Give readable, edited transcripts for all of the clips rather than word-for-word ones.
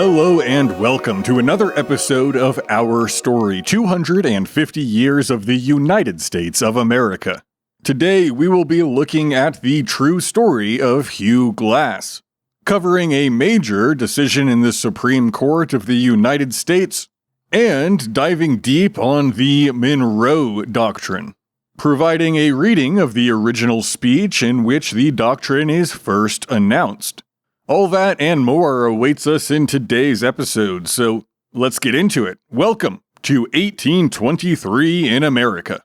Hello and welcome to another episode of Our Story, 250 Years of the United States of America. Today we will be looking at the true story of Hugh Glass, covering a major decision in the Supreme Court of the United States, and diving deep on the Monroe Doctrine, providing a reading of the original speech in which the doctrine is first announced. All that and more awaits us in today's episode, so let's get into it. Welcome to 1823 in America.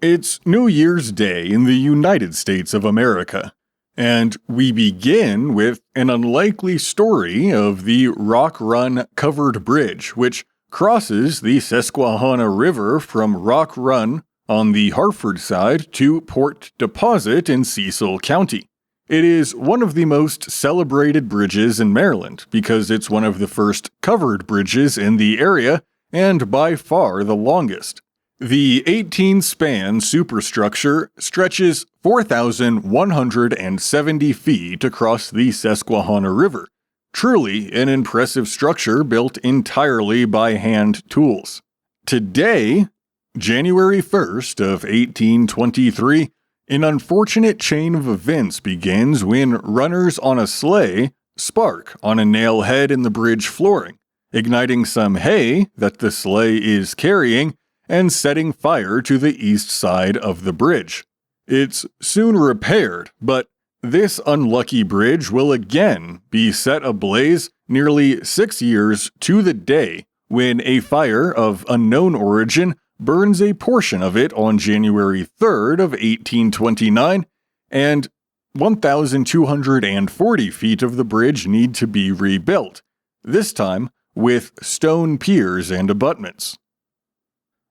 It's New Year's Day in the United States of America, and we begin with an unlikely story of the Rock Run Covered Bridge, which crosses the Susquehanna River from Rock Run on the Hartford side to Port Deposit in Cecil County. It is one of the most celebrated bridges in Maryland because it's one of the first covered bridges in the area and by far the longest. The 18-span superstructure stretches 4,170 feet across the Susquehanna River. Truly an impressive structure built entirely by hand tools. Today, January 1st of 1823, an unfortunate chain of events begins when runners on a sleigh spark on a nail head in the bridge flooring, igniting some hay that the sleigh is carrying and setting fire to the east side of the bridge. It's soon repaired, but this unlucky bridge will again be set ablaze nearly 6 years to the day when a fire of unknown origin burns a portion of it on January 3rd of 1829, and 1,240 feet of the bridge need to be rebuilt, this time with stone piers and abutments.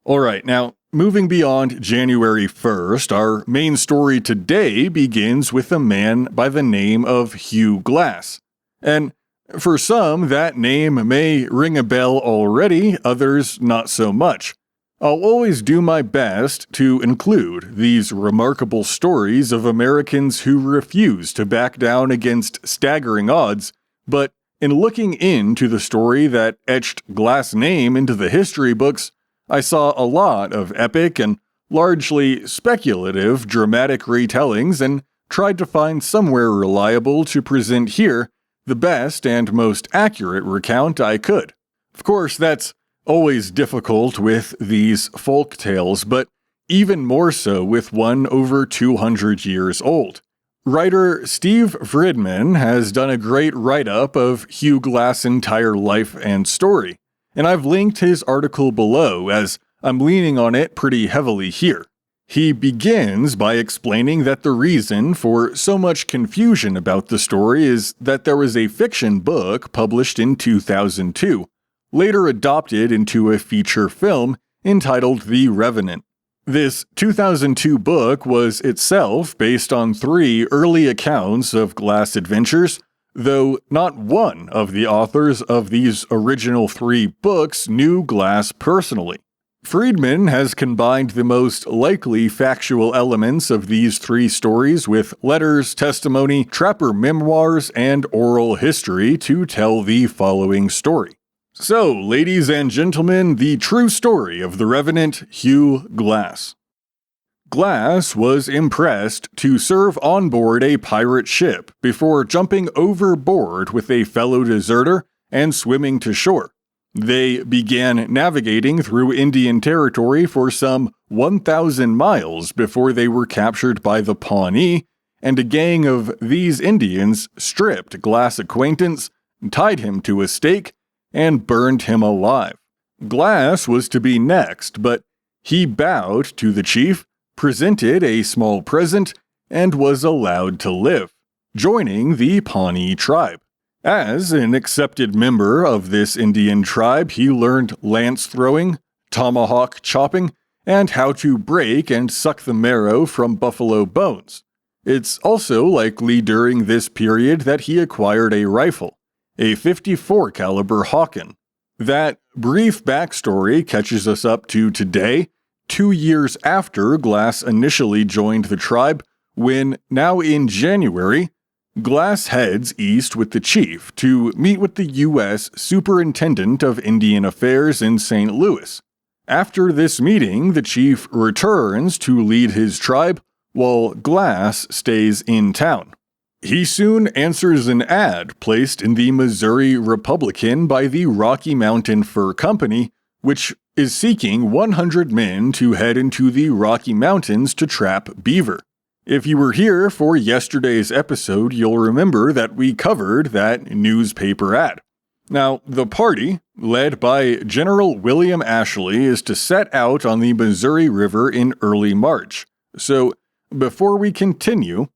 Alright, now, moving beyond January 1st, our main story today begins with a man by the name of Hugh Glass. And for some, that name may ring a bell already, others not so much. I'll always do my best to include these remarkable stories of Americans who refuse to back down against staggering odds, but in looking into the story that etched Glass' name into the history books, I saw a lot of epic and largely speculative dramatic retellings and tried to find somewhere reliable to present here the best and most accurate recount I could. Of course, that's always difficult with these folk tales, but even more so with one over 200 years old. Writer Steve Fridman has done a great write-up of Hugh Glass' entire life and story, and I've linked his article below as I'm leaning on it pretty heavily here. He begins by explaining that the reason for so much confusion about the story is that there was a fiction book published in 2002, later adopted into a feature film entitled The Revenant. This 2002 book was itself based on 3 early accounts of Glass adventures, though not one of the authors of these original 3 books knew Glass personally. Friedman has combined the most likely factual elements of these 3 stories with letters, testimony, trapper memoirs, and oral history to tell the following story. So, ladies and gentlemen, the true story of the Revenant Hugh Glass. Glass was impressed to serve on board a pirate ship before jumping overboard with a fellow deserter and swimming to shore. They began navigating through Indian territory for some 1,000 miles before they were captured by the Pawnee, and a gang of these Indians stripped Glass' acquaintance, tied him to a stake, and burned him alive. Glass was to be next, but he bowed to the chief, presented a small present, and was allowed to live, joining the Pawnee tribe. As an accepted member of this Indian tribe, he learned lance throwing, tomahawk chopping, and how to break and suck the marrow from buffalo bones. It's also likely during this period that he acquired a rifle, a .54 caliber Hawken. That brief backstory catches us up to today, 2 years after Glass initially joined the tribe, when, now in January, Glass heads east with the chief to meet with the U.S. Superintendent of Indian Affairs in St. Louis. After this meeting, the chief returns to lead his tribe, while Glass stays in town. He soon answers an ad placed in the Missouri Republican by the Rocky Mountain Fur Company, which is seeking 100 men to head into the Rocky Mountains to trap beaver. If you were here for yesterday's episode, you'll remember that we covered that newspaper ad. Now, the party, led by General William Ashley, is to set out on the Missouri River in early March. So, before we continue,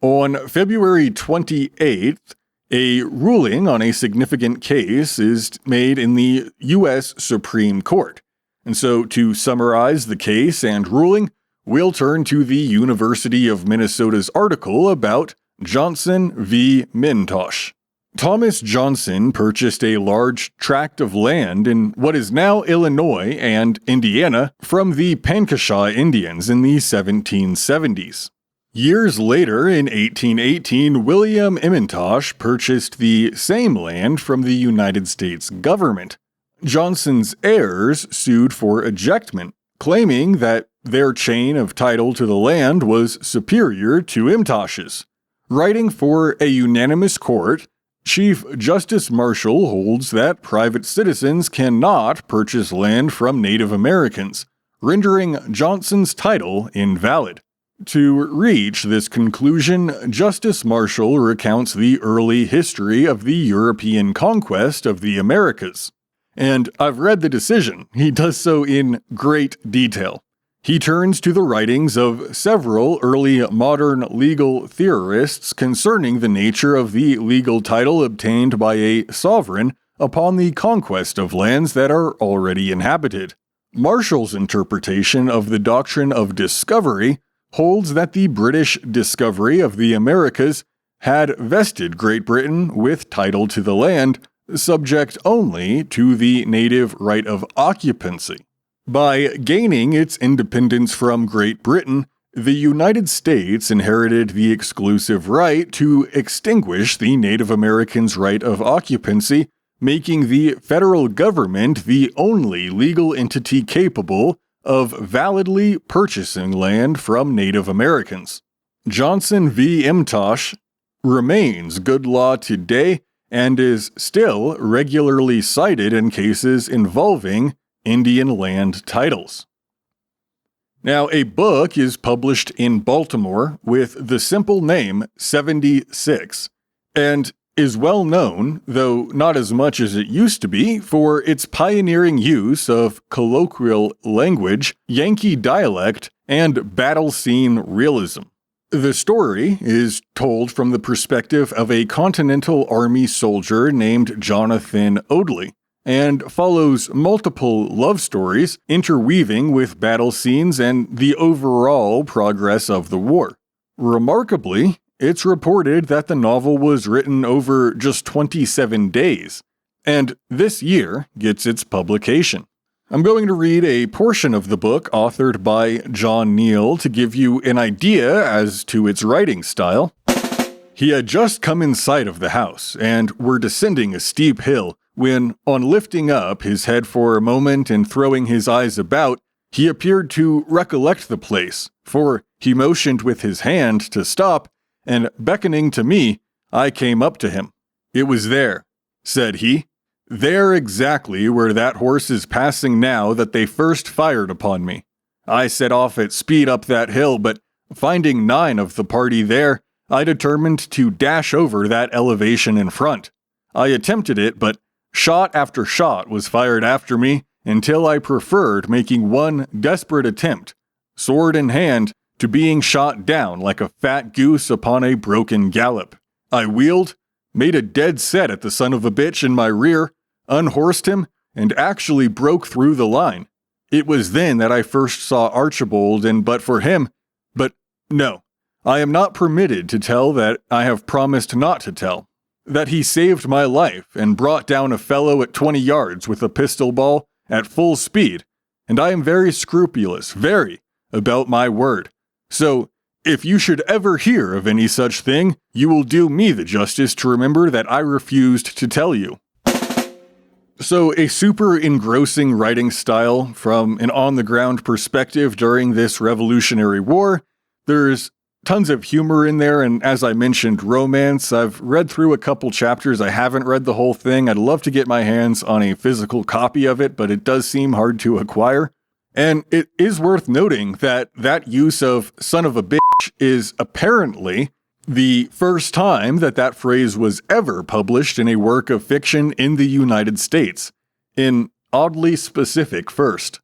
on February 28th, a ruling on a significant case is made in the U.S. Supreme Court. And so, to summarize the case and ruling, we'll turn to the University of Minnesota's article about Johnson v. Mintosh. Thomas Johnson purchased a large tract of land in what is now Illinois and Indiana from the Pankashaw Indians in the 1770s. Years later, in 1818, William Mintosh purchased the same land from the United States government. Johnson's heirs sued for ejectment, claiming that their chain of title to the land was superior to Mintosh's. Writing for a unanimous court, Chief Justice Marshall holds that private citizens cannot purchase land from Native Americans, rendering Johnson's title invalid. To reach this conclusion, Justice Marshall recounts the early history of the European conquest of the Americas. And I've read the decision. He does so in great detail. He turns to the writings of several early modern legal theorists concerning the nature of the legal title obtained by a sovereign upon the conquest of lands that are already inhabited. Marshall's interpretation of the doctrine of discovery holds that the British discovery of the Americas had vested Great Britain with title to the land, subject only to the native right of occupancy. By gaining its independence from Great Britain, the United States inherited the exclusive right to extinguish the Native Americans' right of occupancy, making the federal government the only legal entity capable of validly purchasing land from Native Americans. Johnson v. Mintosh remains good law today and is still regularly cited in cases involving Indian land titles. Now, a book is published in Baltimore with the simple name 76, and is well known, though not as much as it used to be, for its pioneering use of colloquial language, Yankee dialect, and battle scene realism. The story is told from the perspective of a Continental Army soldier named Jonathan Odley, and follows multiple love stories interweaving with battle scenes and the overall progress of the war. Remarkably, it's reported that the novel was written over just 27 days, and this year gets its publication. I'm going to read a portion of the book authored by John Neal to give you an idea as to its writing style. He had just come in sight of the house, and were descending a steep hill, when, on lifting up his head for a moment and throwing his eyes about, he appeared to recollect the place, for he motioned with his hand to stop, and beckoning to me, I came up to him. "It was there," said he, "there exactly where that horse is passing now that they first fired upon me. I set off at speed up that hill, but finding 9 of the party there, I determined to dash over that elevation in front. I attempted it, but shot after shot was fired after me until I preferred making one desperate attempt, sword in hand, to being shot down like a fat goose upon a broken gallop. I wheeled, made a dead set at the son of a bitch in my rear, unhorsed him, and actually broke through the line. It was then that I first saw Archibald, and but for him, but no, I am not permitted to tell that I have promised not to tell. That he saved my life and brought down a fellow at 20 yards with a pistol ball at full speed, and I am very scrupulous, very, about my word. So, if you should ever hear of any such thing, you will do me the justice to remember that I refused to tell you. So a super engrossing writing style from an on-the-ground perspective during this Revolutionary War. There's tons of humor in there, and as I mentioned, romance. I've read through a couple chapters. I haven't read the whole thing. I'd love to get my hands on a physical copy of it, but it does seem hard to acquire. And it is worth noting that that use of son of a bitch is apparently the first time that that phrase was ever published in a work of fiction in the United States. An oddly specific first.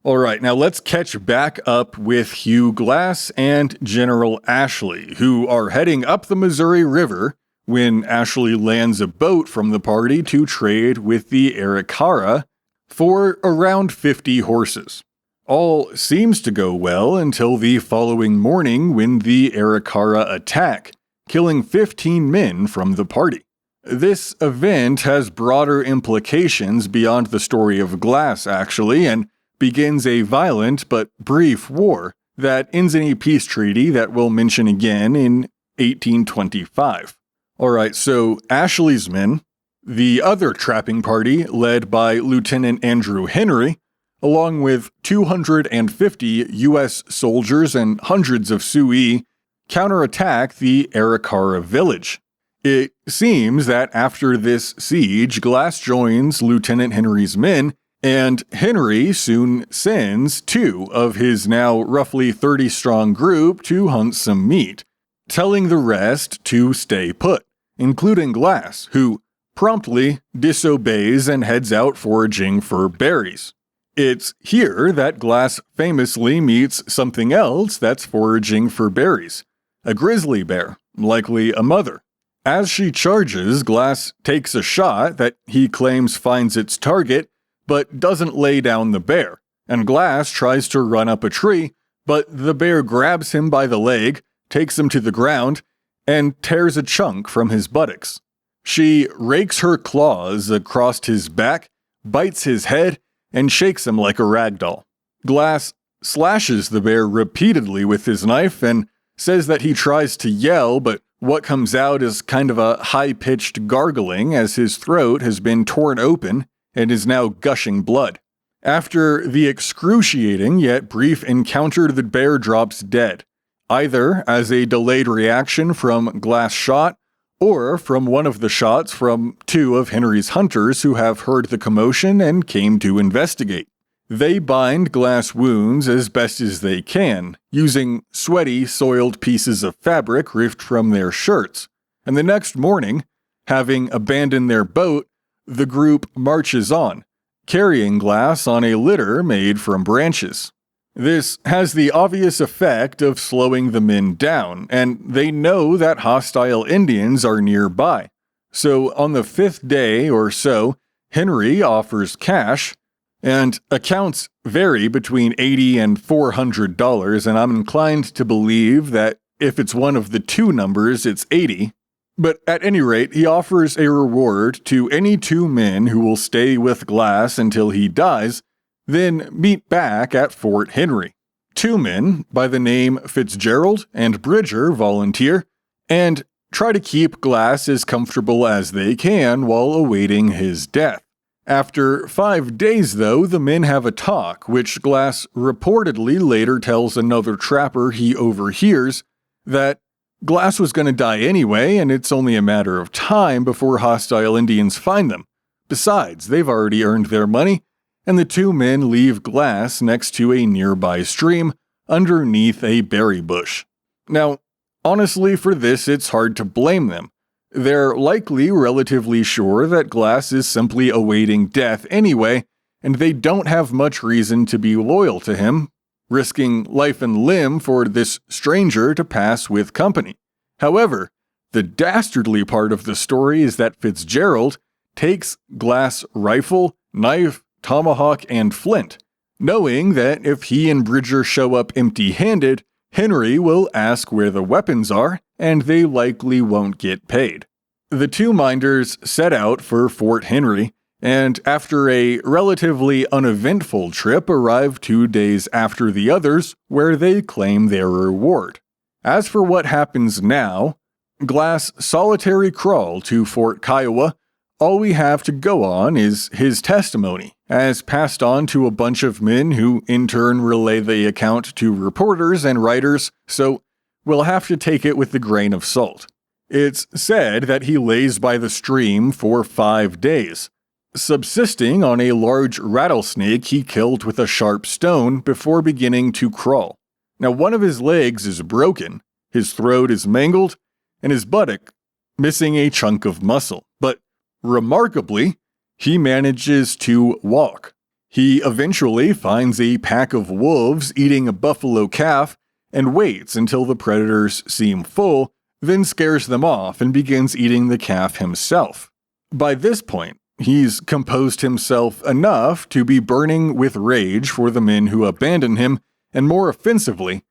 Alright, now let's catch back up with Hugh Glass and General Ashley, who are heading up the Missouri River when Ashley lands a boat from the party to trade with the Arikara for around 50 horses. All seems to go well until the following morning when the Arikara attack, killing 15 men from the party. This event has broader implications beyond the story of Glass, actually, and begins a violent but brief war that ends in a peace treaty that we'll mention again in 1825. Alright, so Ashley's men, the other trapping party led by Lieutenant Andrew Henry, along with 250 U.S. soldiers and hundreds of Sioux, counterattack the Arikara village. It seems that after this siege, Glass joins Lieutenant Henry's men, and Henry soon sends 2 of his now roughly 30-strong group to hunt some meat, telling the rest to stay put, including Glass, who promptly disobeys and heads out foraging for berries. It's here that Glass famously meets something else that's foraging for berries, a grizzly bear, likely a mother. As she charges, Glass takes a shot that he claims finds its target, but doesn't lay down the bear, and Glass tries to run up a tree, but the bear grabs him by the leg, takes him to the ground, and tears a chunk from his buttocks. She rakes her claws across his back, bites his head, and shakes him like a rag doll. Glass slashes the bear repeatedly with his knife and says that he tries to yell, but what comes out is kind of a high-pitched gargling as his throat has been torn open and is now gushing blood. After the excruciating yet brief encounter, the bear drops dead, either as a delayed reaction from Glass' shot or from one of the shots from 2 of Henry's hunters who have heard the commotion and came to investigate. They bind Glass' wounds as best as they can, using sweaty, soiled pieces of fabric ripped from their shirts, and the next morning, having abandoned their boat, the group marches on, carrying Glass on a litter made from branches. This has the obvious effect of slowing the men down, and they know that hostile Indians are nearby. So on the 5th day or so, Henry offers cash, and accounts vary between $80 and $400, and I'm inclined to believe that if it's one of the 2 numbers, it's 80. But at any rate, he offers a reward to any 2 men who will stay with Glass until he dies, then meet back at Fort Henry. 2 men by the name Fitzgerald and Bridger volunteer, and try to keep Glass as comfortable as they can while awaiting his death. After 5 days, though, the men have a talk, which Glass reportedly later tells another trapper he overhears that Glass was going to die anyway, and it's only a matter of time before hostile Indians find them. Besides, they've already earned their money, and the 2 men leave Glass next to a nearby stream underneath a berry bush. Now, honestly, for this, it's hard to blame them. They're likely relatively sure that Glass is simply awaiting death anyway, and they don't have much reason to be loyal to him, risking life and limb for this stranger to pass with company. However, the dastardly part of the story is that Fitzgerald takes Glass' rifle, knife, tomahawk, and flint, knowing that if he and Bridger show up empty-handed, Henry will ask where the weapons are, and they likely won't get paid. The 2 minders set out for Fort Henry, and after a relatively uneventful trip arrive 2 days after the others, where they claim their reward. As for what happens now, Glass' solitary crawl to Fort Kiowa, all we have to go on is his testimony, as passed on to a bunch of men who in turn relay the account to reporters and writers, so we'll have to take it with a grain of salt. It's said that he lays by the stream for 5 days, subsisting on a large rattlesnake he killed with a sharp stone before beginning to crawl. Now, one of his legs is broken, his throat is mangled, and his buttock missing a chunk of muscle, but remarkably, he manages to walk. He eventually finds a pack of wolves eating a buffalo calf and waits until the predators seem full, then scares them off and begins eating the calf himself. By this point, he's composed himself enough to be burning with rage for the men who abandon him, and more offensively,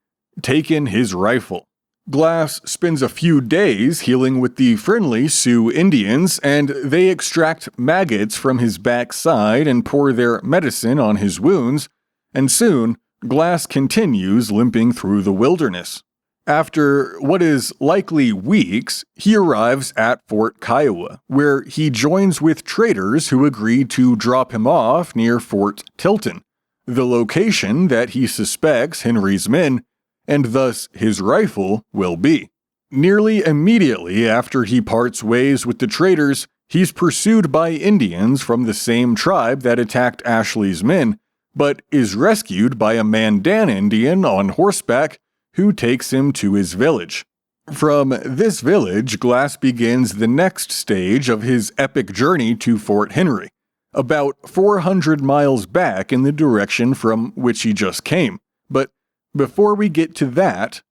taken his rifle. Glass spends a few days healing with the friendly Sioux Indians, and they extract maggots from his backside and pour their medicine on his wounds, and soon, Glass continues limping through the wilderness. After what is likely weeks, he arrives at Fort Kiowa, where he joins with traders who agree to drop him off near Fort Tilton, the location that he suspects Henry's men, and thus his rifle, will be. Nearly immediately after he parts ways with the traders, he's pursued by Indians from the same tribe that attacked Ashley's men, but is rescued by a Mandan Indian on horseback who takes him to his village. From this village, Glass begins the next stage of his epic journey to Fort Henry, about 400 miles back in the direction from which he just came. But before we get to that,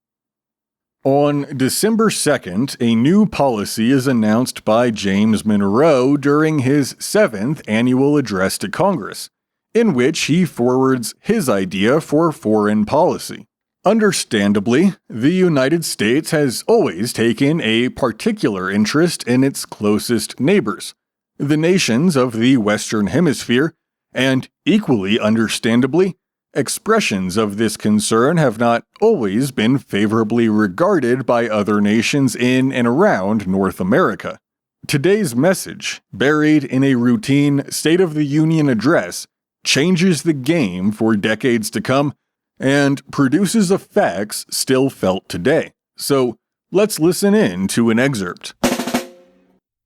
on December 2nd, a new policy is announced by James Monroe during his 7th annual address to Congress, in which he forwards his idea for foreign policy. Understandably, the United States has always taken a particular interest in its closest neighbors, the nations of the Western Hemisphere, and equally understandably, expressions of this concern have not always been favorably regarded by other nations in and around North America. Today's message, buried in a routine State of the Union address, changes the game for decades to come and produces effects still felt today. So, let's listen in to an excerpt.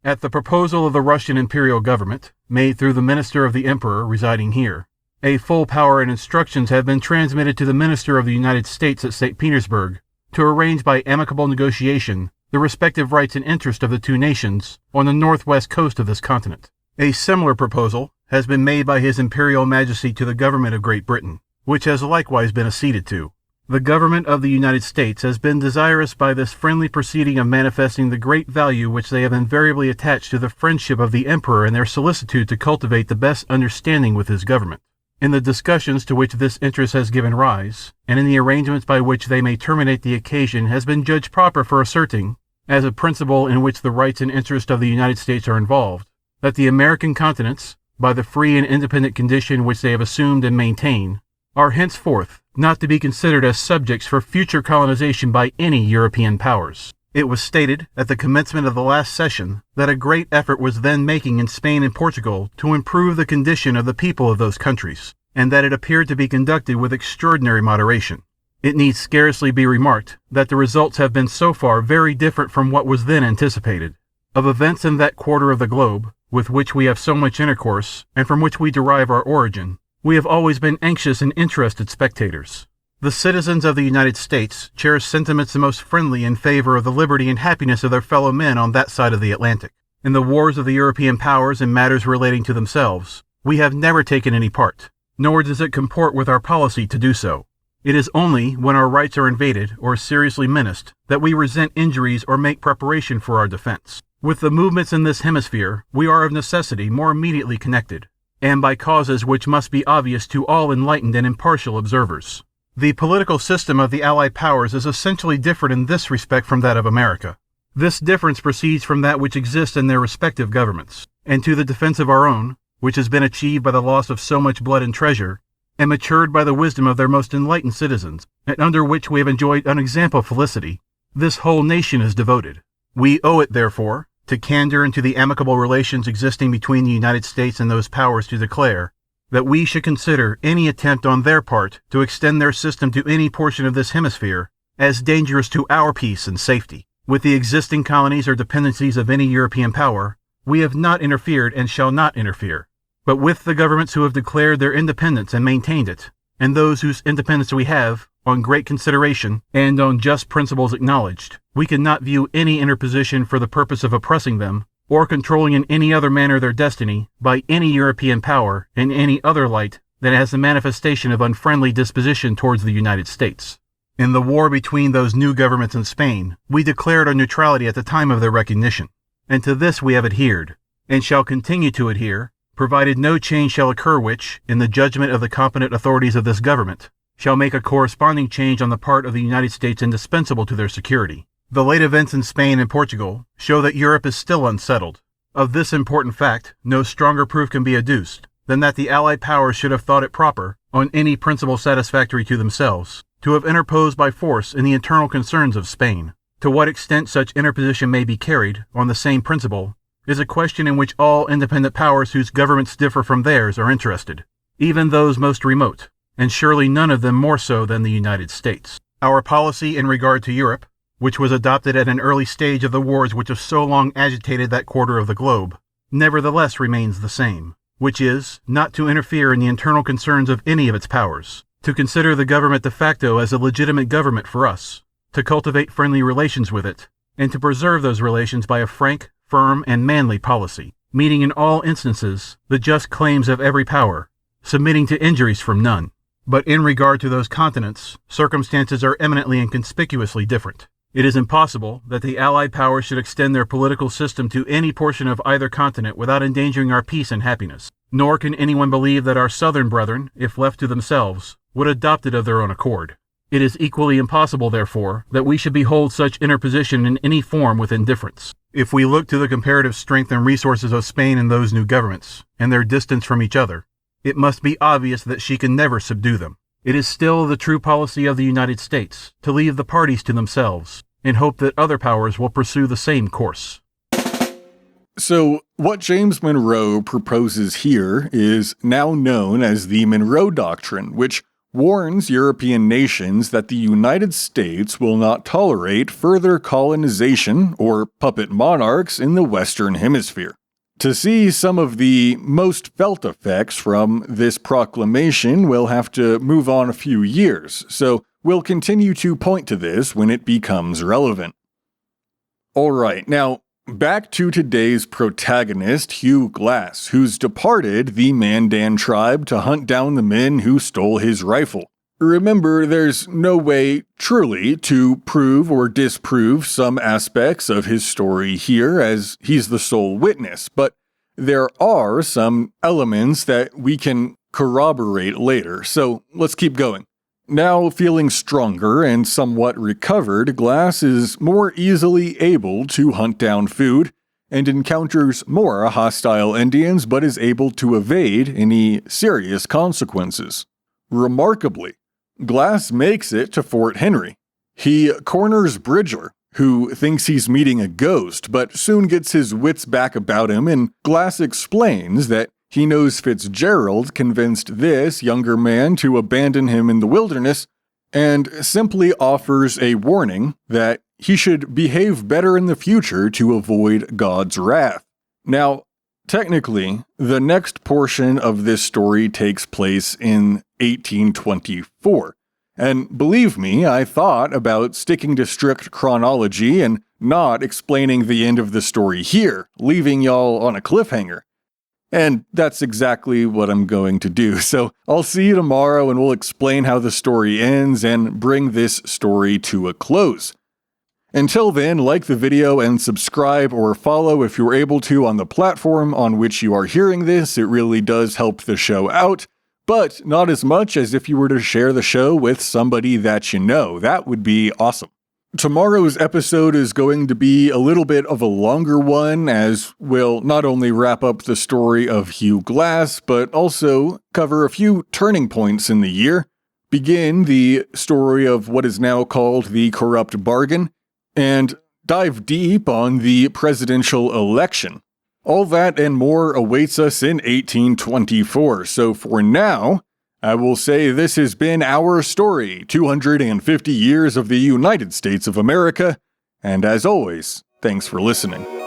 At the proposal of the Russian imperial government, made through the minister of the emperor residing here, a full power and instructions have been transmitted to the minister of the United States at St. Petersburg to arrange by amicable negotiation the respective rights and interests of the two nations on the northwest coast of this continent. A similar proposal has been made by His Imperial Majesty to the government of Great Britain, which has likewise been acceded to. The government of the United States has been desirous by this friendly proceeding of manifesting the great value which they have invariably attached to the friendship of the Emperor and their solicitude to cultivate the best understanding with his government. In the discussions to which this interest has given rise, and in the arrangements by which they may terminate the occasion, has been judged proper for asserting, as a principle in which the rights and interests of the United States are involved, that the American continents, by the free and independent condition which they have assumed and maintain, are henceforth not to be considered as subjects for future colonization by any European powers. It was stated at the commencement of the last session that a great effort was then making in Spain and Portugal to improve the condition of the people of those countries, and that it appeared to be conducted with extraordinary moderation. It need scarcely be remarked that the results have been so far very different from what was then anticipated. Of events in that quarter of the globe, with which we have so much intercourse, and from which we derive our origin, we have always been anxious and interested spectators. The citizens of the United States cherish sentiments the most friendly in favor of the liberty and happiness of their fellow men on that side of the Atlantic. In the wars of the European powers and matters relating to themselves, we have never taken any part, nor does it comport with our policy to do so. It is only when our rights are invaded or seriously menaced that we resent injuries or make preparation for our defense. With the movements in this hemisphere, we are of necessity more immediately connected, and by causes which must be obvious to all enlightened and impartial observers. The political system of the Allied powers is essentially different in this respect from that of America. This difference proceeds from that which exists in their respective governments, and to the defense of our own, which has been achieved by the loss of so much blood and treasure, and matured by the wisdom of their most enlightened citizens, and under which we have enjoyed unexampled felicity, this whole nation is devoted. We owe it, therefore, to candor and to the amicable relations existing between the United States and those powers to declare that we should consider any attempt on their part to extend their system to any portion of this hemisphere as dangerous to our peace and safety. With the existing colonies or dependencies of any European power, we have not interfered and shall not interfere. But with the governments who have declared their independence and maintained it, and those whose independence we have, on great consideration and on just principles acknowledged, we cannot view any interposition for the purpose of oppressing them, or controlling in any other manner their destiny, by any European power in any other light than as the manifestation of unfriendly disposition towards the United States. In the war between those new governments and Spain, we declared our neutrality at the time of their recognition, and to this we have adhered, and shall continue to adhere, provided no change shall occur which, in the judgment of the competent authorities of this government, shall make a corresponding change on the part of the United States indispensable to their security. The late events in Spain and Portugal show that Europe is still unsettled. Of this important fact, no stronger proof can be adduced than that the Allied powers should have thought it proper, on any principle satisfactory to themselves, to have interposed by force in the internal concerns of Spain. To what extent such interposition may be carried, on the same principle, is a question in which all independent powers whose governments differ from theirs are interested, even those most remote, and surely none of them more so than the United States. Our policy in regard to Europe, which was adopted at an early stage of the wars which have so long agitated that quarter of the globe, nevertheless remains the same, which is, not to interfere in the internal concerns of any of its powers, to consider the government de facto as a legitimate government for us, to cultivate friendly relations with it, and to preserve those relations by a frank, firm, and manly policy, meeting in all instances the just claims of every power, submitting to injuries from none. But in regard to those continents, circumstances are eminently and conspicuously different. It is impossible that the Allied powers should extend their political system to any portion of either continent without endangering our peace and happiness. Nor can anyone believe that our southern brethren, if left to themselves, would adopt it of their own accord. It is equally impossible, therefore, that we should behold such interposition in any form with indifference. If we look to the comparative strength and resources of Spain and those new governments, and their distance from each other, it must be obvious that she can never subdue them. It is still the true policy of the United States to leave the parties to themselves, and hope that other powers will pursue the same course. So, what James Monroe proposes here is now known as the Monroe Doctrine, which warns European nations that the United States will not tolerate further colonization or puppet monarchs in the Western Hemisphere. To see some of the most felt effects from this proclamation, we'll have to move on a few years, so we'll continue to point to this when it becomes relevant. Alright, now back to today's protagonist, Hugh Glass, who's departed the Mandan tribe to hunt down the men who stole his rifle. Remember, there's no way truly to prove or disprove some aspects of his story here, as he's the sole witness, but there are some elements that we can corroborate later, so let's keep going. Now feeling stronger and somewhat recovered, Glass is more easily able to hunt down food and encounters more hostile Indians, but is able to evade any serious consequences. Remarkably, Glass makes it to Fort Henry. He corners Bridger, who thinks he's meeting a ghost, but soon gets his wits back about him, and Glass explains that he knows Fitzgerald convinced this younger man to abandon him in the wilderness, and simply offers a warning that he should behave better in the future to avoid God's wrath. Now, technically, the next portion of this story takes place in 1824. And believe me, I thought about sticking to strict chronology and not explaining the end of the story here, leaving y'all on a cliffhanger. And that's exactly what I'm going to do. So I'll see you tomorrow and we'll explain how the story ends and bring this story to a close. Until then, like the video and subscribe or follow if you're able to on the platform on which you are hearing this. It really does help the show out, but not as much as if you were to share the show with somebody that you know. That would be awesome. Tomorrow's episode is going to be a little bit of a longer one, as we'll not only wrap up the story of Hugh Glass, but also cover a few turning points in the year, begin the story of what is now called the corrupt bargain, and dive deep on the presidential election. All that and more awaits us in 1824, so for now, I will say this has been our story, 250 years of the United States of America, and as always, thanks for listening.